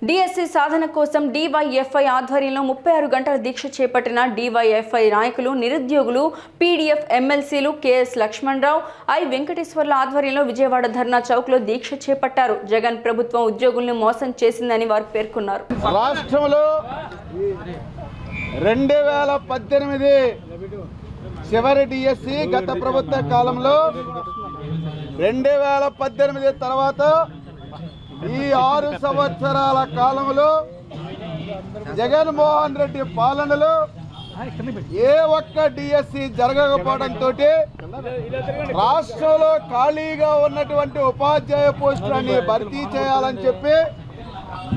DSC సాధన కోసం DYFI ఆధ్వర్యంలో 36 గంటల దీక్ష చేపట్టిన డివైఎఫ్ఐ నాయకులు, నిరుద్యోగులు, పీడీఎఫ్ ఎమ్మెల్సీలు కెఎస్ లక్ష్మణరావు, ఐ వెంకటేశ్వర్ల ఆధ్వర్యంలో విజయవాడ ధర్నా చౌక్లో దీక్ష చేపట్టారు. జగన్ ప్రభుత్వం ఉద్యోగులను మోసం చేసిందని వారు పేర్కొన్నారు. రాష్ట్రంలో 2018 చివరి డిఎస్సి గత ప్రభుత్వ కాలంలో 2018 తర్వాత ఈ 6 సంవత్సరాల కాలంలో జగన్మోహన్ రెడ్డి పాలనలో ఏ ఒక్క డిఎస్సి జరగకపోవడంతో రాష్ట్రంలో ఖాళీగా ఉన్నటువంటి ఉపాధ్యాయ పోస్టులని భర్తీ చేయాలని చెప్పి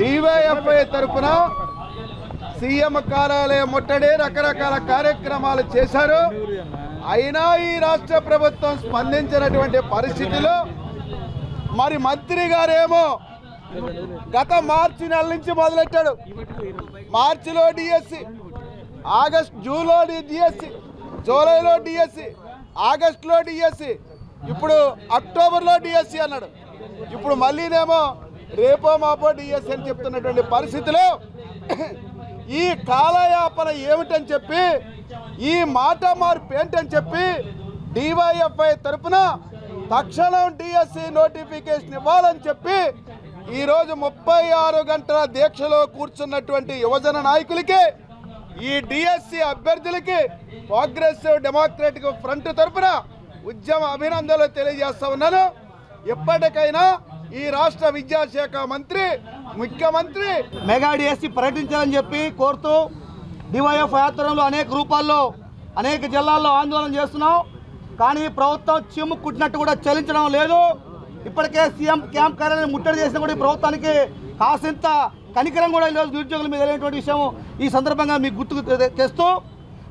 డివైఎఫ్ఐ తరఫున సీఎం కార్యాలయం ముట్టడి రకరకాల కార్యక్రమాలు చేశారు. అయినా ఈ రాష్ట్ర ప్రభుత్వం స్పందించినటువంటి పరిస్థితిలో మరి మంత్రి గారేమో గత మార్చి నెల నుంచి మొదలెట్టాడు. మార్చిలో డిఎస్సి, జూన్లో డిఎస్సి, జూలైలో డిఎస్సి, ఆగస్టులో డిఎస్సి, ఇప్పుడు అక్టోబర్లో డిఎస్సి అన్నాడు. ఇప్పుడు మళ్ళీనేమో రేపో మాపో డిఎస్సి అని చెప్తున్నటువంటి పరిస్థితిలో ఈ కాలయాపన ఏమిటని చెప్పి, ఈ మాట మార్పు ఏంటని చెప్పి డివైఎఫ్ఐ తరఫున తక్షణం డిఎస్సి నోటిఫికేషన్ ఇవ్వాలని చెప్పి ఈరోజు 36 గంటల దీక్షలో కూర్చున్నటువంటి యువజన నాయకులకి, ఈ డిఎస్సి అభ్యర్థులకి ప్రోగ్రెసివ్ డెమోక్రటిక్ ఫ్రంట్ తరఫున ఉద్యమ అభినందనలు తెలియజేస్తా ఉన్నాను. ఎప్పటికైనా ఈ రాష్ట్ర విద్యాశాఖ మంత్రి, ముఖ్యమంత్రి మెగా డిఎస్సి ప్రకటించాలని చెప్పి కోరుతూ డివైఎఫ్ ఆధ్వర్యంలో అనేక రూపాల్లో అనేక జిల్లాల్లో ఆందోళన చేస్తున్నాం. కానీ ప్రభుత్వం చీము కుట్టినట్టు కూడా చలించడం లేదు. ఇప్పటికే సీఎం క్యాంప్ కార్యాలయం ముట్టడి చేసిన కూడా ఈ ప్రభుత్వానికి కాసింత కనికరం కూడా ఈరోజు నిరుద్యోగుల మీద లేనటువంటి విషయం ఈ సందర్భంగా మీకు గుర్తుకు తెస్తూ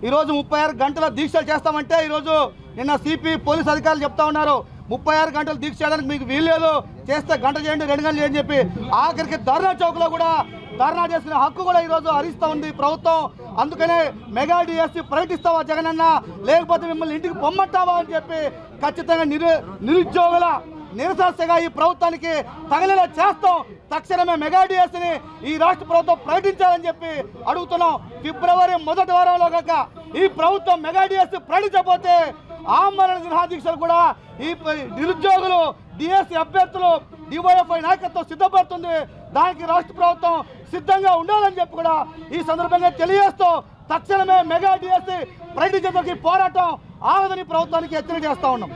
ఈరోజు 36 గంటల దీక్షలు చేస్తామంటే ఈరోజు నిన్న సిపి పోలీస్ అధికారులు చెప్తా ఉన్నారు 36 గంటలు దీక్ష చేయడానికి మీకు వీల్లేదు, చేస్తే గంట చేయండి 2 గంటలు చేయండి చెప్పి ఆఖరికి ధర్నా చౌక్లో కూడా ధర్నా చేసుకునే హక్కు కూడా ఈరోజు హరిస్తూ ఉంది ప్రభుత్వం. అందుకనే మెగా డిఎస్సి ప్రకటిస్తావా జగనన్న, లేకపోతే మిమ్మల్ని ఇంటికి పొమ్మంటావా అని చెప్పి ఖచ్చితంగా నిరుద్యోగుల నిరసనగా ఈ ప్రభుత్వానికి తగిలేలా చేస్తాం. తక్షణమే మెగా డిఎస్సిని ఈ రాష్ట్ర ప్రభుత్వం ప్రకటించాలని చెప్పి అడుగుతున్నాం. ఫిబ్రవరి మొదటి వారంలో కాక ఈ ప్రభుత్వం మెగా డిఎస్సి ప్రకటించకపోతే ఆమరణ నిరాదీక్షలు కూడా ఈ నిరుద్యోగులు, డిఎస్సి అభ్యర్థులు, డివైఎఫ్ఐ నాయకత్వం సిద్ధపడుతుంది. దానికి రాష్ట్ర ప్రభుత్వం సిద్ధంగా ఉండాలని చెప్పి కూడా ఈ సందర్భంగా తెలియజేస్తూ తక్షణమే మెగా డిఎస్సి ప్రకటించడానికి పోరాటం ఆగదని ప్రభుత్వానికి హెచ్చరిక చేస్తా ఉన్నాం.